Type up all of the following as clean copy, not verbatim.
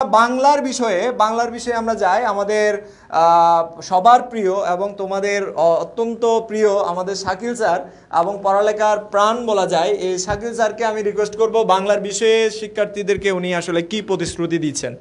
বাংলার বিষয়ে আমরা যাই আমাদের সবার প্রিয় এবং তোমাদের অত্যন্ত প্রিয় আমাদের শাকিল স্যার এবং পড়ালেখার প্রাণ বলা যায় এই শাকিল স্যারকে আমি রিকোয়েস্ট করব বাংলার বিষয়ে শিক্ষার্থীদেরকে উনি আসলে কি প্রতিশ্রুতি দিচ্ছেন।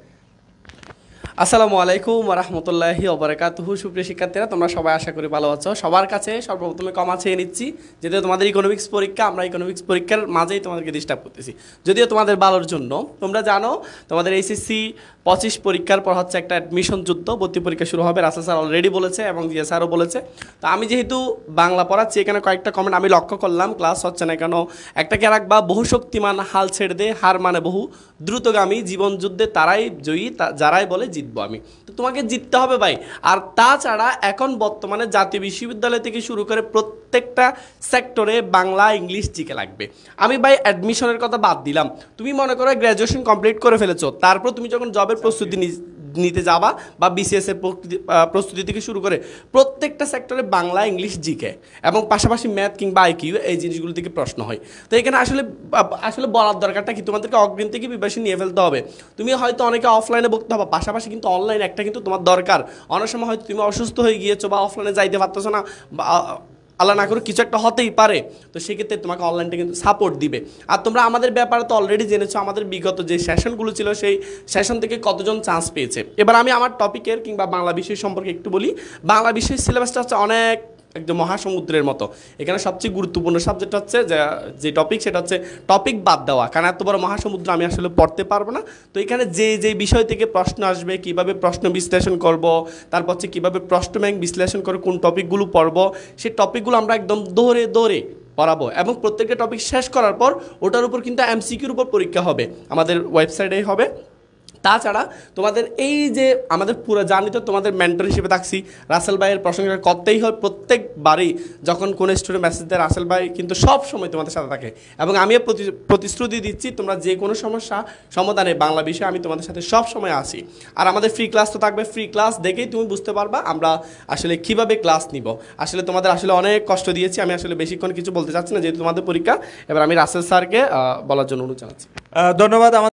আসসালামু আলাইকুম রহমতুল্লাহি ওবরাকাতুহু। সুপ্রিয় শিক্ষার্থীরা, তোমরা সবাই আশা করি ভালো আছো। সবার কাছে সর্বপ্রথমে ক্ষমা চেয়ে নিচ্ছি, যেহেতু তোমাদের ইকোনমিক্স পরীক্ষা, আমরা ইকোনমিক্স পরীক্ষার মাঝেই তোমাদেরকে ডিস্টার্ব করতেছি, যদিও তোমাদের ভালোর জন্য। তোমরা জানো তোমাদের এইচএসসি 25 পরীক্ষার পর হচ্ছে একটা অ্যাডমিশন যুদ্ধ, ভর্তি পরীক্ষা শুরু হবে। রাসেল স্যার অলরেডি বলেছে এবং জিয়া স্যারও বলেছে। তো আমি যেহেতু বাংলা পড়াচ্ছি, এখানে কয়েকটা কমেন্ট আমি লক্ষ্য করলাম, ক্লাস হচ্ছে না কেন, একটা কি রাখবা, বহু শক্তিমান হাল ছেড়ে দে, হার মানে বহু, দ্রুতগামী জীবন যুদ্ধে তারাই জয়ী যারাই বলে জিতবো আমি। তো তোমাকে জিততে হবে ভাই। আর তাছাড়া এখন বর্তমানে জাতীয় বিশ্ববিদ্যালয় থেকে শুরু করে প্রত্যেকটা সেক্টরে বাংলা ইংলিশ জিকে লাগবে। আমি ভাই অ্যাডমিশনের কথা বাদ দিলাম, তুমি মনে করো গ্র্যাজুয়েশন কমপ্লিট করে ফেলেছো, তারপর তুমি যখন জবের প্রস্তুতি নিতে যাবা বা বিসিএস এর প্রস্তুতি থেকে শুরু করে প্রত্যেকটা সেক্টরে বাংলা ইংলিশ জিকে এবং পাশাপাশি ম্যাথ কিংবা আইকিউ এই জিনিসগুলো থেকে প্রশ্ন হয়। তো এখানে আসলে আসলে বলার দরকারটা কি, তোমাদেরকে অগ্রিম থেকে প্রিপারেশন নিয়ে ফেলতে হবে। তুমি হয়তো অনেকে অফলাইনে বলতে হবে, পাশাপাশি কিন্তু অনলাইন একটা কিন্তু তোমার দরকার। অনেক সময় হয়তো তুমি অসুস্থ হয়ে গিয়েছো বা অফলাইনে যাইতে পারতেছো না, বা আল্লাহ না করে কিছু একটা হতেই পারে, তো সেক্ষেত্রে তোমাকে অনলাইনটা কিন্তু সাপোর্ট দিবে। আর তোমরা আমাদের ব্যাপারে তো অলরেডি জেনেছো, আমাদের বিগত যে সেশনগুলো ছিল সেই সেশন থেকে কতজন চান্স পেয়েছে। এবার আমি আমার টপিকের কিংবা বাংলা বিষয় সম্পর্কে একটু বলি। বাংলা বিষয়ের সিলেবাসটা হচ্ছে অনেক একদম মহাসমুদ্রের মতো। এখানে সবচেয়ে গুরুত্বপূর্ণ সাবজেক্ট হচ্ছে যে টপিক, সেটা হচ্ছে টপিক বাদ দেওয়া, কারণ এত বড় মহাসমুদ্র আমি আসলে পড়তে পারবো না। তো এখানে যে বিষয় থেকে প্রশ্ন আসবে, কিভাবে প্রশ্ন বিশ্লেষণ করব, তারপর হচ্ছে কীভাবে প্রশ্ন ব্যাংক বিশ্লেষণ করে কোন টপিকগুলো পড়বো, সেই টপিকগুলো আমরা একদম দৌড়ে পড়াবো। এবং প্রত্যেকটা টপিক শেষ করার পর ওটার উপর কিন্তু এমসিকিউর উপর পরীক্ষা হবে, আমাদের ওয়েবসাইটেই হবে। তাছাড়া তোমাদের এই যে আমাদের পুরো জার্নি তো তোমাদের মেন্টর হিসেবে থাকছি, রাসেল ভাইয়ের প্রশংসা করতেই হয়। প্রত্যেকবারই যখন কোনো স্টুডেন্ট মেসেজ দেয়, রাসেল ভাই কিন্তু সব সময় তোমাদের সাথে থাকে এবং আমিও প্রতিশ্রুতি দিচ্ছি, তোমরা যে কোনো সমস্যা সমাধানে বাংলা বিষয়ে আমি তোমাদের সাথে সব সময় আসি। আর আমাদের ফ্রি ক্লাস তো থাকবে, ফ্রি ক্লাস দেখেই তুমি বুঝতে পারবা আমরা আসলে কীভাবে ক্লাস নিব। আসলে তোমাদের আসলে অনেক কষ্ট দিয়েছি, আমি আসলে বেশিক্ষণ কিছু বলতে চাচ্ছি না যেহেতু তোমাদের পরীক্ষা। এবার আমি রাসেল স্যারকে বলার জন্য অনুরোধ জানাচ্ছি। ধন্যবাদ।